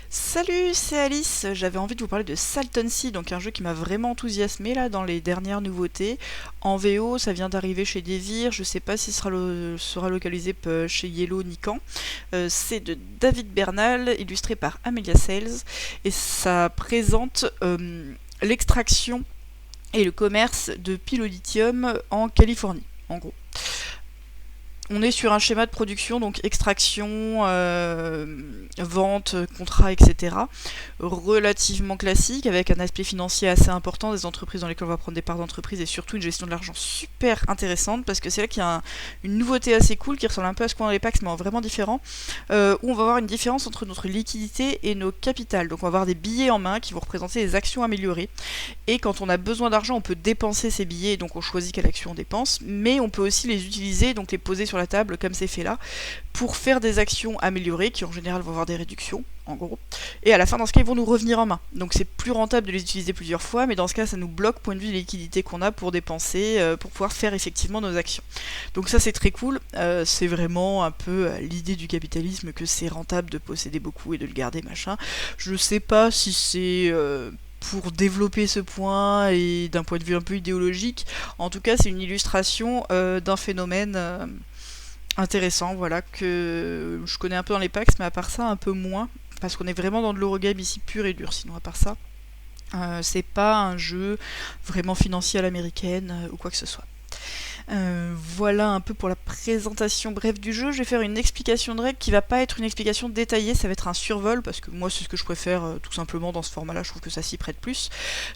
Salut, c'est Alice. J'avais envie de vous parler de Salton Sea, donc un jeu qui m'a vraiment enthousiasmé là dans les dernières nouveautés. En VO, ça vient d'arriver chez Devir. Je sais pas si sera localisé chez Yellow ni quand. C'est de David Bernal, illustré par Amelia Sales, et ça présente l'extraction et le commerce de pile au lithium en Californie, en gros. On est sur un schéma de production, donc extraction, vente, contrat, etc. Relativement classique, avec un aspect financier assez important, des entreprises dans lesquelles on va prendre des parts d'entreprise et surtout une gestion de l'argent super intéressante, parce que c'est là qu'il y a une nouveauté assez cool qui ressemble un peu à ce qu'on a dans les packs, mais en vraiment différent, où on va avoir une différence entre notre liquidité et nos capitales. Donc on va avoir des billets en main qui vont représenter des actions améliorées. Et quand on a besoin d'argent, on peut dépenser ces billets, donc on choisit quelle action on dépense, mais on peut aussi les utiliser, donc les poser sur la table, comme c'est fait là, pour faire des actions améliorées, qui en général vont avoir des réductions, en gros, et à la fin, dans ce cas, ils vont nous revenir en main. Donc c'est plus rentable de les utiliser plusieurs fois, mais dans ce cas, ça nous bloque, point de vue de liquidité qu'on a pour dépenser, pour pouvoir faire effectivement nos actions. Donc ça, c'est très cool, c'est vraiment un peu l'idée du capitalisme, que c'est rentable de posséder beaucoup et de le garder, machin. Je sais pas si c'est pour développer ce point et d'un point de vue un peu idéologique. En tout cas, c'est une illustration d'un phénomène intéressant, voilà, que je connais un peu dans les packs, mais à part ça, un peu moins, parce qu'on est vraiment dans de l'Eurogame ici, pur et dur. Sinon, à part ça, c'est pas un jeu vraiment financier à l'américaine ou quoi que ce soit. Voilà un peu pour la présentation brève du jeu. Je vais faire une explication de règles qui va pas être une explication détaillée, ça va être un survol, parce que moi c'est ce que je préfère tout simplement dans ce format-là, je trouve que ça s'y prête plus.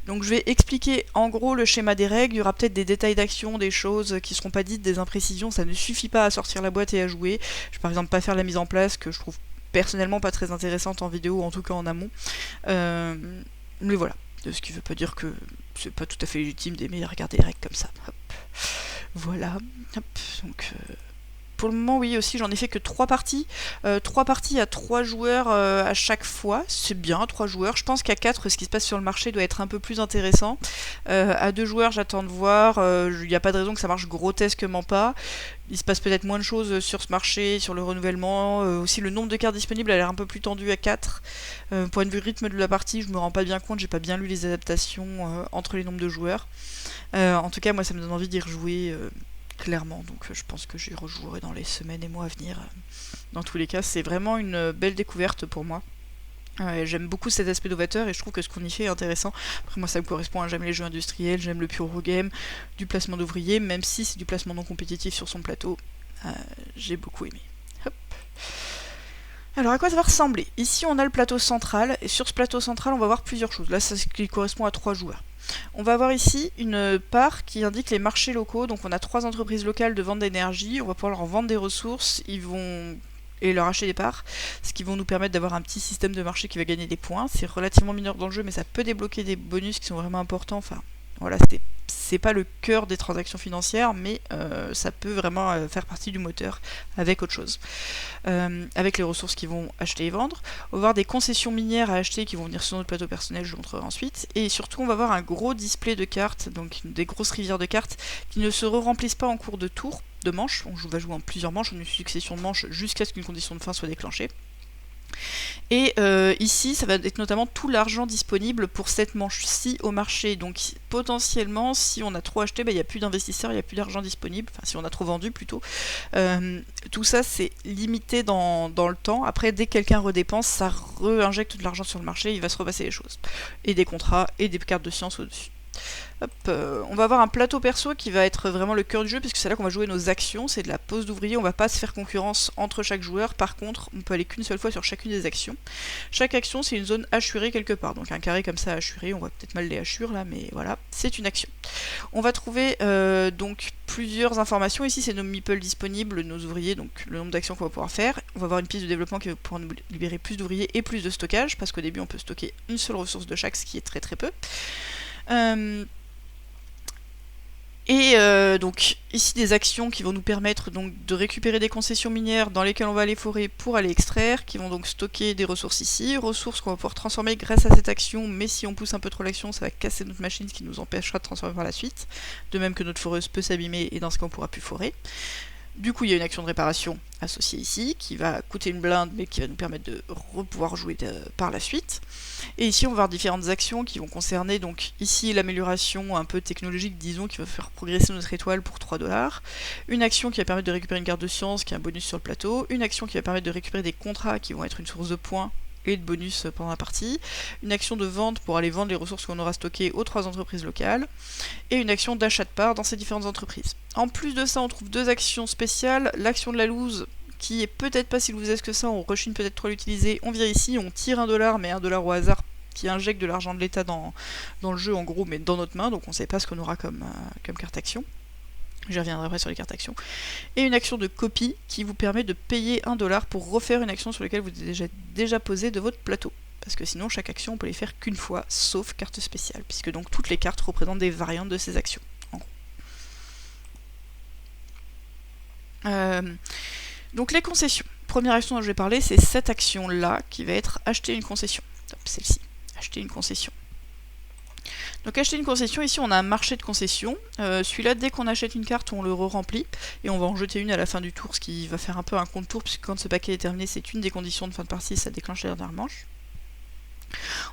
Donc je vais expliquer en gros le schéma des règles, il y aura peut-être des détails d'action, des choses qui seront pas dites, des imprécisions, ça ne suffit pas à sortir la boîte et à jouer. Je vais par exemple pas faire la mise en place, que je trouve personnellement pas très intéressante en vidéo, en tout cas en amont. Mais voilà, ce qui veut pas dire que c'est pas tout à fait légitime d'aimer regarder les règles comme ça. Hop. Voilà, hop, donc pour le moment, oui, aussi, j'en ai fait que 3 parties. 3 parties à 3 joueurs à chaque fois. C'est bien, 3 joueurs. Je pense qu'à 4, ce qui se passe sur le marché doit être un peu plus intéressant. À 2 joueurs, j'attends de voir. Il n'y a pas de raison que ça marche grotesquement pas. Il se passe peut-être moins de choses sur ce marché, sur le renouvellement. Aussi, le nombre de cartes disponibles a l'air un peu plus tendu à 4. Point de vue rythme de la partie, je me rends pas bien compte. J'ai pas bien lu les adaptations entre les nombres de joueurs. En tout cas, moi, ça me donne envie d'y rejouer clairement. Donc, je pense que j'y rejouerai dans les semaines et mois à venir. Dans tous les cas, c'est vraiment une belle découverte pour moi. J'aime beaucoup cet aspect novateur et je trouve que ce qu'on y fait est intéressant. Après, moi, ça me correspond. J'aime les jeux industriels, j'aime le pure Eurogame, du placement d'ouvriers, même si c'est du placement non compétitif sur son plateau. J'ai beaucoup aimé. Hop. Alors, à quoi ça va ressembler? Ici, on a le plateau central, et sur ce plateau central, on va voir plusieurs choses. Là, c'est ce qui correspond à 3 joueurs. On va avoir ici une part qui indique les marchés locaux. Donc, on a 3 entreprises locales de vente d'énergie. On va pouvoir leur vendre des ressources. Et leur acheter des parts, ce qui vont nous permettre d'avoir un petit système de marché qui va gagner des points. C'est relativement mineur dans le jeu, mais ça peut débloquer des bonus qui sont vraiment importants. Enfin, voilà, c'est pas le cœur des transactions financières, mais ça peut vraiment faire partie du moteur avec autre chose. Avec les ressources qu'ils vont acheter et vendre. On va avoir des concessions minières à acheter qui vont venir sur notre plateau personnel, je vous montrerai ensuite. Et surtout, on va avoir un gros display de cartes, donc des grosses rivières de cartes qui ne se remplissent pas en cours de tour, de manches. On va jouer en plusieurs manches, en une succession de manches jusqu'à ce qu'une condition de fin soit déclenchée. Et ici, ça va être notamment tout l'argent disponible pour cette manche-ci au marché. Donc potentiellement, si on a trop acheté, il n'y a plus d'investisseurs, il n'y a plus d'argent disponible. Enfin, si on a trop vendu plutôt. Tout ça, c'est limité dans le temps. Après, dès que quelqu'un redépense, ça réinjecte de l'argent sur le marché, il va se repasser les choses. Et des contrats et des cartes de science au-dessus. Hop, on va avoir un plateau perso qui va être vraiment le cœur du jeu, puisque c'est là qu'on va jouer nos actions, c'est de la pose d'ouvrier, on va pas se faire concurrence entre chaque joueur, par contre on peut aller qu'une seule fois sur chacune des actions. Chaque action c'est une zone hachurée quelque part, donc un carré comme ça hachuré, on voit peut-être mal les hachures là, mais voilà, c'est une action. On va trouver donc plusieurs informations, ici c'est nos meeples disponibles, nos ouvriers, donc le nombre d'actions qu'on va pouvoir faire. On va avoir une piste de développement qui va pouvoir nous libérer plus d'ouvriers et plus de stockage, parce qu'au début on peut stocker une seule ressource de chaque, ce qui est très très peu. Donc ici des actions qui vont nous permettre donc de récupérer des concessions minières dans lesquelles on va aller forer pour aller extraire, qui vont donc stocker des ressources ici, ressources qu'on va pouvoir transformer grâce à cette action, mais si on pousse un peu trop l'action, ça va casser notre machine, ce qui nous empêchera de transformer par la suite, de même que notre foreuse peut s'abîmer et dans ce cas on pourra plus forer. Du coup, il y a une action de réparation associée ici, qui va coûter une blinde, mais qui va nous permettre de pouvoir jouer par la suite. Et ici, on va voir différentes actions qui vont concerner, donc ici, l'amélioration un peu technologique, disons, qui va faire progresser notre étoile pour 3$. Une action qui va permettre de récupérer une carte de science, qui est un bonus sur le plateau. Une action qui va permettre de récupérer des contrats, qui vont être une source de points et de bonus pendant la partie, une action de vente pour aller vendre les ressources qu'on aura stockées aux 3 entreprises locales, et une action d'achat de parts dans ces différentes entreprises. En plus de ça, on trouve 2 actions spéciales, l'action de la loose, qui est peut-être pas si vous êtes que ça, on rechigne peut-être trop à l'utiliser, on vient ici, on tire 1$, mais 1$ au hasard, qui injecte de l'argent de l'État dans le jeu en gros, mais dans notre main, donc on sait pas ce qu'on aura comme carte action. J'y reviendrai après sur les cartes actions. Et une action de copie qui vous permet de payer 1$ pour refaire une action sur laquelle vous êtes déjà posé de votre plateau. Parce que sinon, chaque action, on peut les faire qu'une fois, sauf carte spéciale, puisque donc toutes les cartes représentent des variantes de ces actions. En gros. Donc les concessions. Première action dont je vais parler, c'est cette action-là, qui va être acheter une concession. Celle-ci, acheter une concession. Donc acheter une concession, ici on a un marché de concessions, celui-là dès qu'on achète une carte on le re-remplit, et on va en jeter une à la fin du tour, ce qui va faire un peu un compte tour, puisque quand ce paquet est terminé c'est une des conditions de fin de partie, ça déclenche la dernière manche.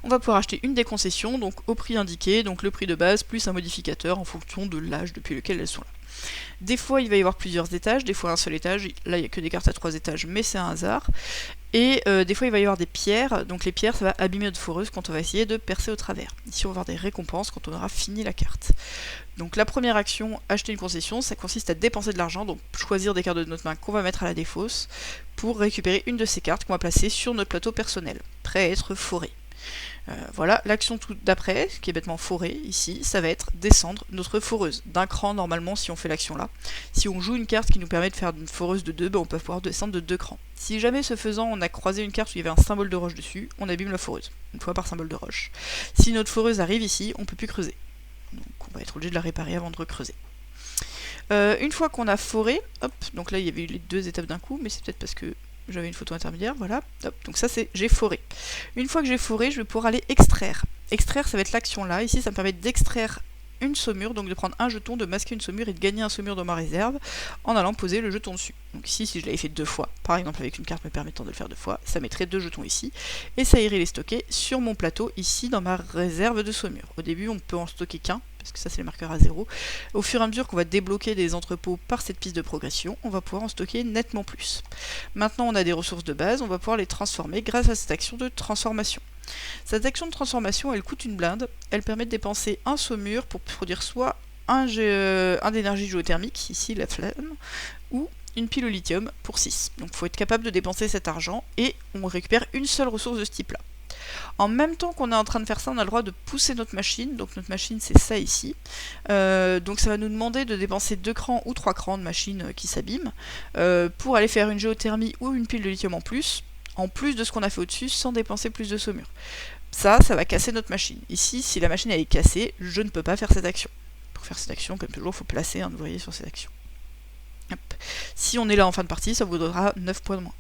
On va pouvoir acheter une des concessions, donc au prix indiqué, donc le prix de base plus un modificateur en fonction de l'âge depuis lequel elles sont là. Des fois il va y avoir plusieurs étages, des fois un seul étage, là il n'y a que des cartes à 3 étages mais c'est un hasard. Et des fois il va y avoir des pierres, donc les pierres ça va abîmer notre foreuse quand on va essayer de percer au travers. Ici on va avoir des récompenses quand on aura fini la carte. Donc la première action, acheter une concession, ça consiste à dépenser de l'argent, donc choisir des cartes de notre main qu'on va mettre à la défausse, pour récupérer une de ces cartes qu'on va placer sur notre plateau personnel, prêt à être foré. Voilà, l'action tout d'après, qui est bêtement forée, ici, ça va être descendre notre foreuse, d'un cran normalement si on fait l'action là. Si on joue une carte qui nous permet de faire une foreuse de 2, on peut pouvoir descendre de 2 crans. Si jamais ce faisant on a croisé une carte où il y avait un symbole de roche dessus, on abîme la foreuse, une fois par symbole de roche. Si notre foreuse arrive ici, on peut plus creuser. Donc on va être obligé de la réparer avant de recreuser. Une fois qu'on a foré, hop, donc là il y avait eu les 2 étapes d'un coup, mais c'est peut-être parce que j'avais une photo intermédiaire, voilà, hop, donc ça c'est j'ai foré. Une fois que j'ai foré, je vais pouvoir aller extraire. Extraire, ça va être l'action là, ici ça me permet d'extraire une saumure, donc de prendre un jeton, de masquer une saumure et de gagner un saumure dans ma réserve en allant poser le jeton dessus. Donc ici, si je l'avais fait 2 fois, par exemple avec une carte me permettant de le faire 2 fois, ça mettrait 2 jetons ici, et ça irait les stocker sur mon plateau, ici dans ma réserve de saumure. Au début, on peut en stocker qu'un, parce que ça c'est les marqueurs à 0. Au fur et à mesure qu'on va débloquer des entrepôts par cette piste de progression, on va pouvoir en stocker nettement plus. Maintenant, on a des ressources de base, on va pouvoir les transformer grâce à cette action de transformation. Cette action de transformation, elle coûte une blinde, elle permet de dépenser un saumure pour produire soit un d'énergie géothermique, ici la flamme, ou une pile au lithium pour 6. Donc il faut être capable de dépenser cet argent, et on récupère une seule ressource de ce type-là. En même temps qu'on est en train de faire ça, on a le droit de pousser notre machine, donc notre machine c'est ça ici. Donc ça va nous demander de dépenser 2 crans ou 3 crans de machine qui s'abîme, pour aller faire une géothermie ou une pile de lithium en plus de ce qu'on a fait au-dessus, sans dépenser plus de saumure. Ça va casser notre machine. Ici, si la machine elle est cassée, je ne peux pas faire cette action. Pour faire cette action, comme toujours, il faut placer un ouvrier sur cette action. Hop. Si on est là en fin de partie, ça vous donnera 9 points de moins.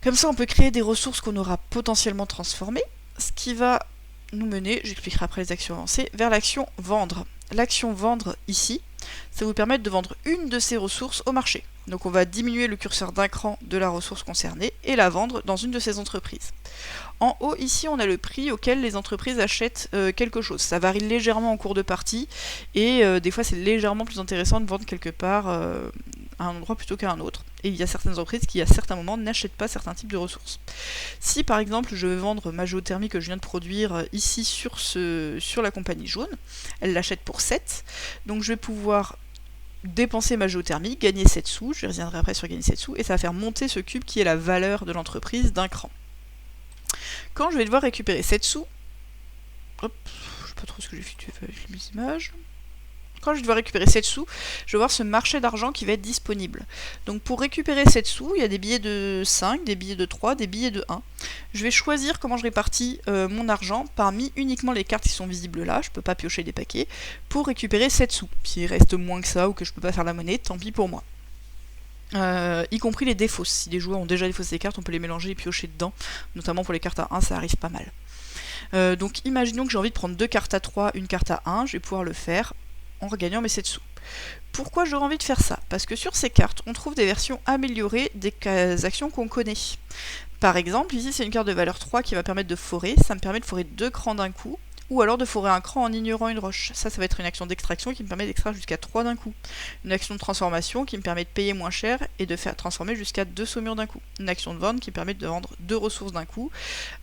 Comme ça, on peut créer des ressources qu'on aura potentiellement transformées, ce qui va nous mener, j'expliquerai après les actions avancées, vers l'action vendre. L'action vendre ici, ça vous permet de vendre une de ces ressources au marché. Donc on va diminuer le curseur d'un cran de la ressource concernée et la vendre dans une de ces entreprises. En haut, ici, on a le prix auquel les entreprises achètent quelque chose. Ça varie légèrement en cours de partie, et des fois c'est légèrement plus intéressant de vendre quelque part à un endroit plutôt qu'à un autre. Et il y a certaines entreprises qui, à certains moments, n'achètent pas certains types de ressources. Si par exemple je veux vendre ma géothermie que je viens de produire ici sur la compagnie jaune, elle l'achète pour 7, donc je vais pouvoir dépenser ma géothermie, gagner 7 sous, je reviendrai après sur gagner 7 sous, et ça va faire monter ce cube qui est la valeur de l'entreprise d'un cran. Quand je vais devoir récupérer 7 sous, hop, je sais pas trop ce que j'ai fait avec mes images. Quand je vais devoir récupérer 7 sous, je vais voir ce marché d'argent qui va être disponible. Donc pour récupérer 7 sous, il y a des billets de 5, des billets de 3, des billets de 1. Je vais choisir comment je répartis mon argent parmi uniquement les cartes qui sont visibles là, je peux pas piocher des paquets, pour récupérer 7 sous. S'il reste moins que ça ou que je peux pas faire la monnaie, tant pis pour moi. Y compris les défausses. Si des joueurs ont déjà défaussé des cartes, on peut les mélanger et piocher dedans. Notamment pour les cartes à 1, ça arrive pas mal. Donc imaginons que j'ai envie de prendre 2 cartes à 3, une carte à 1, je vais pouvoir le faire en regagnant mes 7 sous. Pourquoi j'aurais envie de faire ça? Parce que sur ces cartes, on trouve des versions améliorées des actions qu'on connaît. Par exemple, ici c'est une carte de valeur 3 qui va permettre de forer, ça me permet de forer 2 crans d'un coup, ou alors de forer un cran en ignorant une roche. Ça va être une action d'extraction qui me permet d'extraire jusqu'à 3 d'un coup. Une action de transformation qui me permet de payer moins cher et de faire transformer jusqu'à 2 saumures d'un coup. Une action de vente qui permet de vendre 2 ressources d'un coup,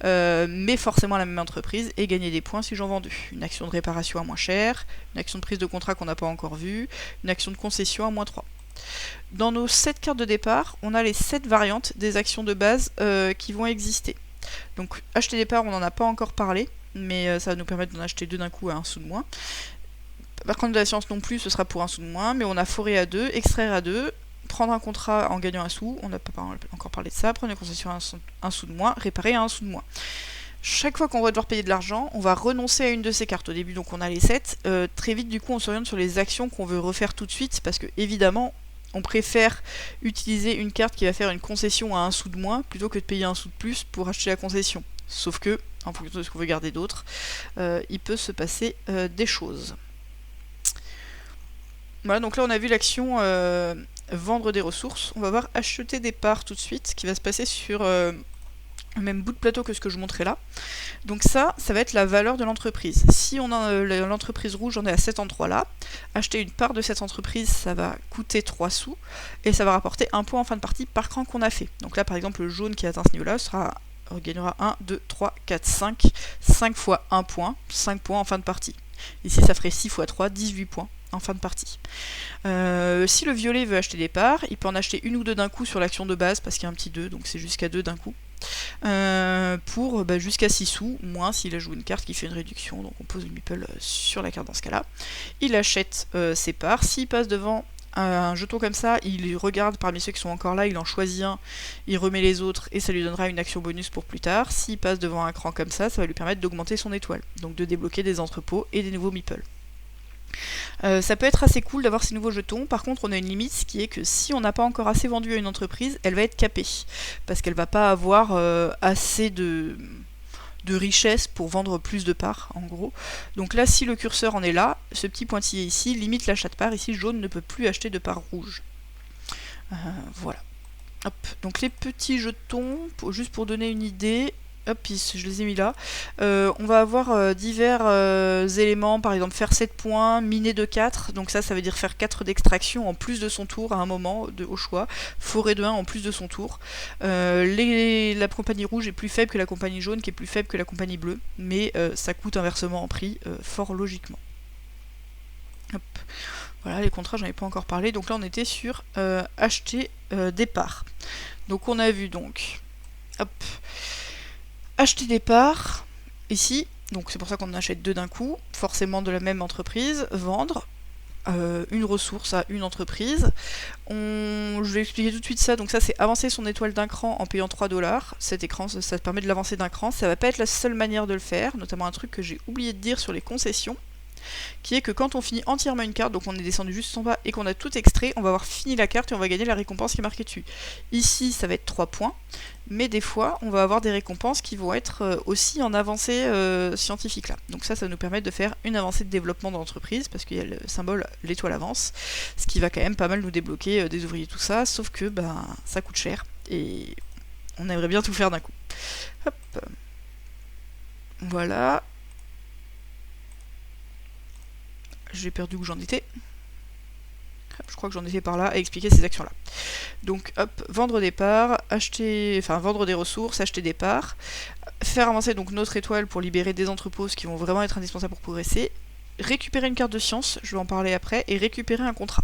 mais forcément à la même entreprise, et gagner des points si j'en vends 2. Une action de réparation à moins cher, une action de prise de contrat qu'on n'a pas encore vue, une action de concession à moins 3. Dans nos 7 cartes de départ, on a les 7 variantes des actions de base qui vont exister. Donc acheter des parts, on n'en a pas encore parlé, mais ça va nous permettre d'en acheter 2 d'un coup à 1 sou de moins. Par contre de la science non plus, ce sera pour 1 sou de moins, mais on a forer à 2, extraire à 2, prendre un contrat en gagnant 1 sou, on n'a pas encore parlé de ça, prendre une concession à 1 sou de moins, réparer à 1 sou de moins. Chaque fois qu'on va devoir payer de l'argent, on va renoncer à une de ces cartes. Au début, donc on a les 7. Très vite, du coup, on s'oriente sur les actions qu'on veut refaire tout de suite, parce que évidemment, on préfère utiliser une carte qui va faire une concession à 1 sou de moins, plutôt que de payer 1 sou de plus pour acheter la concession. Sauf que, en fonction de ce qu'on veut garder d'autre, il peut se passer des choses. Voilà, donc là on a vu l'action vendre des ressources. On va voir acheter des parts tout de suite, qui va se passer sur le même bout de plateau que ce que je montrais là. Donc ça va être la valeur de l'entreprise. Si on a l'entreprise rouge, on est à cet endroit-là. Acheter une part de cette entreprise, ça va coûter 3 sous, et ça va rapporter 1 point en fin de partie par cran qu'on a fait. Donc là, par exemple, le jaune qui atteint ce niveau-là gagnera 1, 2, 3, 4, 5. 5 fois 1 point, 5 points en fin de partie. Ici, ça ferait 6 fois 3, 18 points en fin de partie. Si le violet veut acheter des parts, il peut en acheter une ou deux d'un coup sur l'action de base, parce qu'il y a un petit 2, donc c'est jusqu'à 2 d'un coup. Pour jusqu'à 6 sous, moins s'il a joué une carte qui fait une réduction, donc on pose une meeple sur la carte dans ce cas-là. Il achète ses parts, s'il passe devant un jeton comme ça, il regarde parmi ceux qui sont encore là, il en choisit un, il remet les autres et ça lui donnera une action bonus pour plus tard. S'il passe devant un cran comme ça va lui permettre d'augmenter son étoile, donc de débloquer des entrepôts et des nouveaux meeples. Ça peut être assez cool d'avoir ces nouveaux jetons. Par contre, on a une limite qui est que si on n'a pas encore assez vendu à une entreprise, elle va être capée, parce qu'elle va pas avoir assez de richesse pour vendre plus de parts, en gros. Donc là, si le curseur en est là, ce petit pointillé ici limite l'achat de parts. Ici, jaune ne peut plus acheter de parts rouges. Voilà. Hop. Donc les petits jetons, juste pour donner une idée, hop, je les ai mis là. On va avoir divers éléments, par exemple faire 7 points, miner de 4, donc ça veut dire faire 4 d'extraction en plus de son tour à un moment au choix, forer de 1 en plus de son tour. La compagnie rouge est plus faible que la compagnie jaune, qui est plus faible que la compagnie bleue, mais ça coûte inversement en prix, fort logiquement. Hop. Voilà, les contrats, j'en ai pas encore parlé, donc là on était sur acheter des parts. Donc on a vu donc, hop, acheter des parts, ici, donc c'est pour ça qu'on en achète 2 d'un coup, forcément de la même entreprise, vendre une ressource à une entreprise. Je vais expliquer tout de suite ça, donc ça c'est avancer son étoile d'un cran en payant 3$. Cet écran, ça te permet de l'avancer d'un cran, ça va pas être la seule manière de le faire, notamment un truc que j'ai oublié de dire sur les concessions, qui est que quand on finit entièrement une carte, donc on est descendu juste en bas et qu'on a tout extrait, on va avoir fini la carte et on va gagner la récompense qui est marquée dessus. Ici ça va être 3 points, mais des fois on va avoir des récompenses qui vont être aussi en avancée scientifique là. Donc ça va nous permettre de faire une avancée de développement de l'entreprise, parce qu'il y a le symbole l'étoile avance, ce qui va quand même pas mal nous débloquer des ouvriers, tout ça, sauf que ça coûte cher et on aimerait bien tout faire d'un coup. Hop. Voilà. J'ai perdu où j'en étais. Je crois que j'en étais par là à expliquer ces actions-là. Donc, hop, vendre des parts, vendre des ressources, acheter des parts, faire avancer donc notre étoile pour libérer des entrepôts qui vont vraiment être indispensables pour progresser, récupérer une carte de science, je vais en parler après, et récupérer un contrat.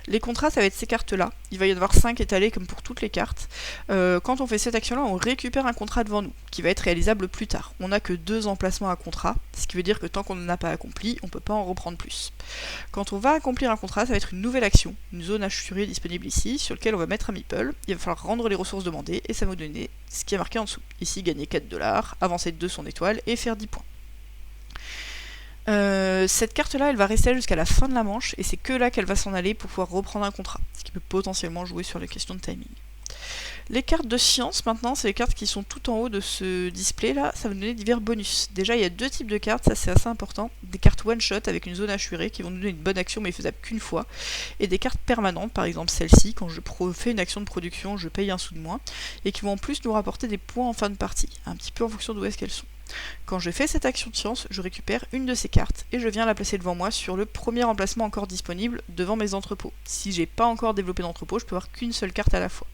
Les contrats, ça va être ces cartes-là. Il va y en avoir 5 étalés comme pour toutes les cartes. Quand on fait cette action-là, on récupère un contrat devant nous, qui va être réalisable plus tard. On n'a que 2 emplacements à contrat, ce qui veut dire que tant qu'on n'en a pas accompli, on ne peut pas en reprendre plus. Quand on va accomplir un contrat, ça va être une nouvelle action, une zone assurée disponible ici, sur laquelle on va mettre un meeple. Il va falloir rendre les ressources demandées, et ça va nous donner ce qui est marqué en dessous. Ici, gagner 4$, avancer de 2 son étoile, et faire 10 points. Cette carte-là, elle va rester jusqu'à la fin de la manche, et c'est que là qu'elle va s'en aller pour pouvoir reprendre un contrat, ce qui peut potentiellement jouer sur les questions de timing. Les cartes de science, maintenant, c'est les cartes qui sont tout en haut de ce display là, ça va nous donner divers bonus. Déjà, il y a deux types de cartes, ça c'est assez important. Des cartes one-shot avec une zone assurée qui vont nous donner une bonne action mais faisable qu'une fois. Et des cartes permanentes, par exemple celle-ci, quand je fais une action de production, je paye un sou de moins. Et qui vont en plus nous rapporter des points en fin de partie, un petit peu en fonction d'où est-ce qu'elles sont. Quand je fais cette action de science, je récupère une de ces cartes et je viens la placer devant moi sur le premier emplacement encore disponible devant mes entrepôts. Si j'ai pas encore développé d'entrepôt, je peux avoir qu'une seule carte à la fois.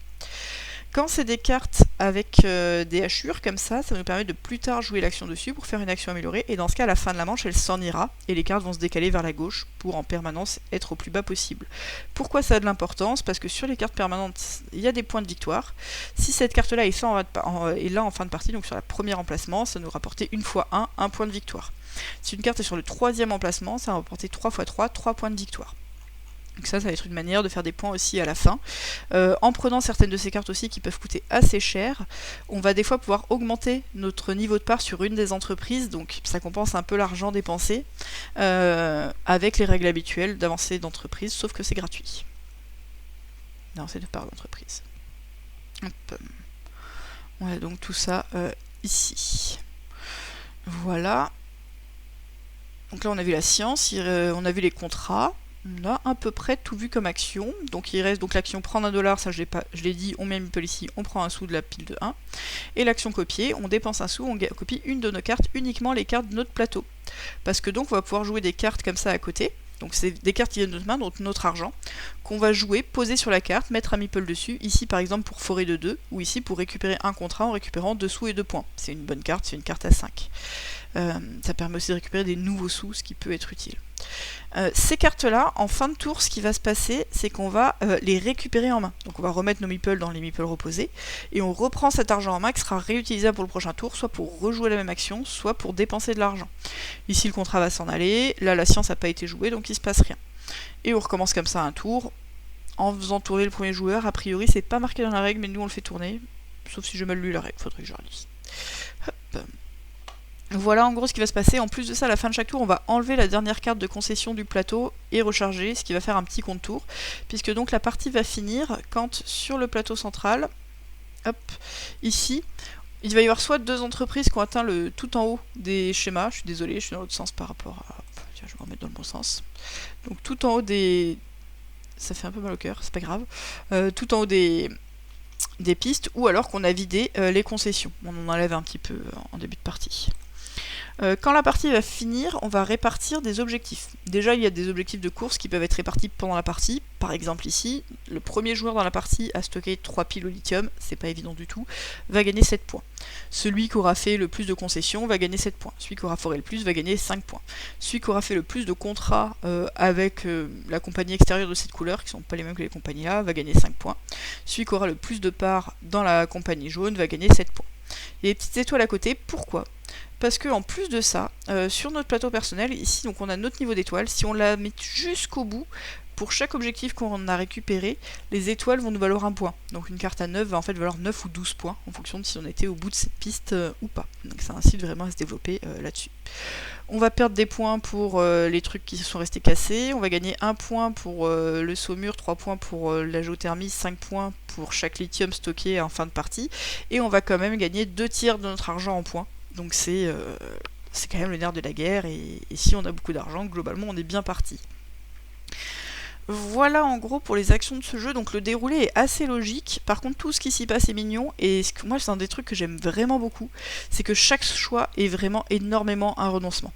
Quand c'est des cartes avec des hachures comme ça nous permet de plus tard jouer l'action dessus pour faire une action améliorée, et dans ce cas, à la fin de la manche, elle s'en ira, et les cartes vont se décaler vers la gauche pour en permanence être au plus bas possible. Pourquoi ça a de l'importance? Parce que sur les cartes permanentes, il y a des points de victoire. Si cette carte-là est là en fin de partie, donc sur la première emplacement, ça nous rapporter une fois un point de victoire. Si une carte est sur le troisième emplacement, ça va rapporter 3 x 3 points de victoire. Donc ça va être une manière de faire des points aussi à la fin. En prenant certaines de ces cartes aussi qui peuvent coûter assez cher, on va des fois pouvoir augmenter notre niveau de part sur une des entreprises, donc ça compense un peu l'argent dépensé, avec les règles habituelles d'avancée d'entreprise, sauf que c'est gratuit. D'avancée de part d'entreprise. On a donc tout ça ici. Voilà. Donc là on a vu la science, on a vu les contrats. On a à peu près tout vu comme action. Donc il reste donc l'action prendre $1, ça je l'ai dit, on met un meeple ici, on prend un sou de la pile de 1. Et l'action copier, on dépense un sou, on copie une de nos cartes, uniquement les cartes de notre plateau. Parce que donc on va pouvoir jouer des cartes comme ça à côté. Donc c'est des cartes qui viennent de notre main, donc notre argent, qu'on va jouer, poser sur la carte, mettre un meeple dessus, ici par exemple pour forer de 2, ou ici pour récupérer un contrat en récupérant 2 sous et 2 points. C'est une bonne carte, c'est une carte à 5. Ça permet aussi de récupérer des nouveaux sous, ce qui peut être utile. Ces cartes-là, en fin de tour, ce qui va se passer, c'est qu'on va les récupérer en main. Donc on va remettre nos meeples dans les meeples reposés, et on reprend cet argent en main qui sera réutilisable pour le prochain tour, soit pour rejouer la même action, soit pour dépenser de l'argent. Ici le contrat va s'en aller, là la science n'a pas été jouée, donc il se passe rien. Et on recommence comme ça un tour, en faisant tourner le premier joueur. A priori c'est pas marqué dans la règle, mais nous on le fait tourner, sauf si j'ai mal lu la règle, faudrait que je relise. Hop. Voilà en gros ce qui va se passer. En plus de ça, à la fin de chaque tour, on va enlever la dernière carte de concession du plateau et recharger, ce qui va faire un petit compte tour, puisque donc la partie va finir quand sur le plateau central, hop, ici, il va y avoir soit deux entreprises qui ont atteint le tout en haut des schémas, je suis désolée, je suis dans l'autre sens par rapport à... Tiens, je vais me remettre dans le bon sens. Donc tout en haut des... Ça fait un peu mal au cœur, c'est pas grave. Tout en haut des pistes, ou alors qu'on a vidé les concessions. On en enlève un petit peu en début de partie. Quand la partie va finir, on va répartir des objectifs. Déjà, il y a des objectifs de course qui peuvent être répartis pendant la partie. Par exemple ici, le premier joueur dans la partie a stocké 3 piles au lithium, c'est pas évident du tout, va gagner 7 points. Celui qui aura fait le plus de concessions va gagner 7 points. Celui qui aura foré le plus va gagner 5 points. Celui qui aura fait le plus de contrats avec la compagnie extérieure de cette couleur, qui sont pas les mêmes que les compagnies là, va gagner 5 points. Celui qui aura le plus de parts dans la compagnie jaune va gagner 7 points. Il y a des petites étoiles à côté, pourquoi ? Parce que en plus de ça, sur notre plateau personnel, ici donc on a notre niveau d'étoiles, si on la met jusqu'au bout, pour chaque objectif qu'on a récupéré, les étoiles vont nous valoir 1 point. Donc une carte à 9 va en fait valoir 9 ou 12 points, en fonction de si on était au bout de cette piste ou pas. Donc ça incite vraiment à se développer là-dessus. On va perdre des points pour les trucs qui se sont restés cassés, on va gagner 1 point pour le saumur, 3 points pour la géothermie, 5 points pour chaque lithium stocké en fin de partie, et on va quand même gagner 2 tiers de notre argent en points. Donc c'est quand même le nerf de la guerre, et si on a beaucoup d'argent, globalement on est bien parti. Voilà en gros pour les actions de ce jeu, donc le déroulé est assez logique, par contre tout ce qui s'y passe est mignon, et moi c'est un des trucs que j'aime vraiment beaucoup, c'est que chaque choix est vraiment énormément un renoncement.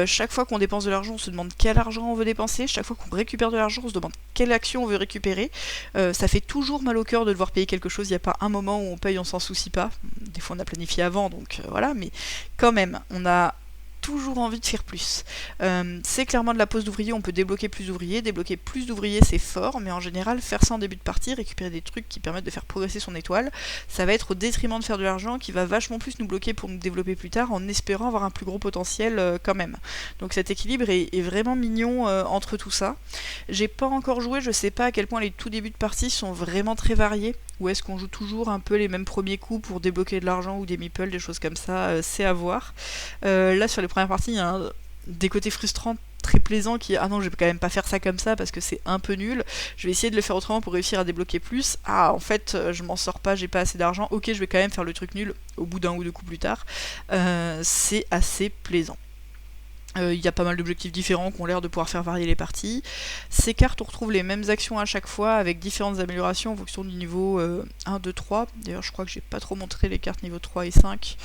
Chaque fois qu'on dépense de l'argent, on se demande quel argent on veut dépenser, chaque fois qu'on récupère de l'argent, on se demande quelle action on veut récupérer. Ça fait toujours mal au cœur de devoir payer quelque chose, il n'y a pas un moment où on paye, on s'en soucie pas, des fois on a planifié avant, donc voilà, mais quand même, on a toujours envie de faire plus. C'est clairement de la pose d'ouvrier, on peut débloquer plus d'ouvriers c'est fort, mais en général faire ça en début de partie, récupérer des trucs qui permettent de faire progresser son étoile, ça va être au détriment de faire de l'argent qui va vachement plus nous bloquer pour nous développer plus tard en espérant avoir un plus gros potentiel quand même. Donc cet équilibre est vraiment mignon entre tout ça. J'ai pas encore joué, je sais pas à quel point les tout débuts de partie sont vraiment très variés, ou est-ce qu'on joue toujours un peu les mêmes premiers coups pour débloquer de l'argent ou des meeples, des choses comme ça, c'est à voir. Là sur les premières parties, il y a des côtés frustrants très plaisant qui est ah non, je vais quand même pas faire ça comme ça parce que c'est un peu nul, je vais essayer de le faire autrement pour réussir à débloquer plus. Ah, en fait, je m'en sors pas, j'ai pas assez d'argent, ok, je vais quand même faire le truc nul au bout d'un ou deux coups plus tard. C'est assez plaisant. Il y a pas mal d'objectifs différents qui ont l'air de pouvoir faire varier les parties. Ces cartes, on retrouve les mêmes actions à chaque fois avec différentes améliorations en fonction du niveau 1, 2, 3. D'ailleurs, je crois que j'ai pas trop montré les cartes niveau 3 et 5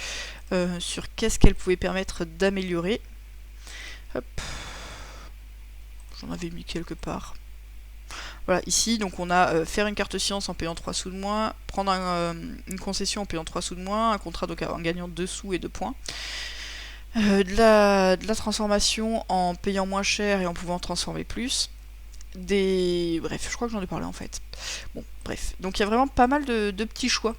sur qu'est-ce qu'elles pouvaient permettre d'améliorer. Hop. J'en avais mis quelque part. Voilà, ici, donc on a faire une carte science en payant 3 sous de moins, prendre une concession en payant 3 sous de moins, un contrat donc en gagnant 2 sous et 2 points. De la transformation en payant moins cher et en pouvant transformer plus. Bref, je crois que j'en ai parlé en fait. Bon, bref. Donc il y a vraiment pas mal de petits choix.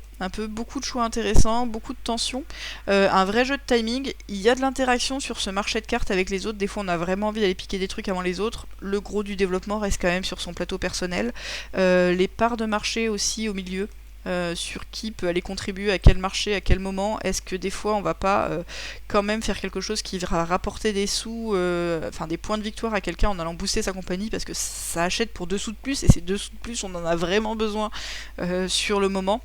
Beaucoup de choix intéressants, beaucoup de tensions. Un vrai jeu de timing. Il y a de l'interaction sur ce marché de cartes avec les autres. Des fois, on a vraiment envie d'aller piquer des trucs avant les autres. Le gros du développement reste quand même sur son plateau personnel. Les parts de marché aussi au milieu. Sur qui peut aller contribuer à quel marché, à quel moment. Est-ce que des fois on va pas quand même faire quelque chose qui va rapporter des sous, enfin des points de victoire à quelqu'un en allant booster sa compagnie parce que ça achète pour 2 sous de plus et ces 2 sous de plus on en a vraiment besoin sur le moment.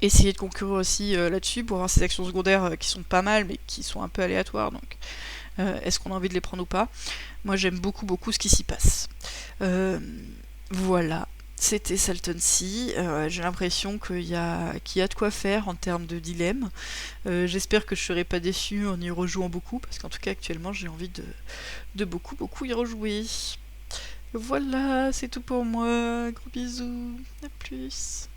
Essayer de concurrer aussi là-dessus pour avoir ces actions secondaires qui sont pas mal mais qui sont un peu aléatoires, donc est-ce qu'on a envie de les prendre ou pas. Moi j'aime beaucoup ce qui s'y passe. Voilà. C'était Salton Sea. J'ai l'impression qu'il y a de quoi faire en termes de dilemme. J'espère que je serai pas déçue en y rejouant beaucoup, parce qu'en tout cas actuellement j'ai envie de beaucoup y rejouer. Voilà, c'est tout pour moi. Gros bisous. À plus.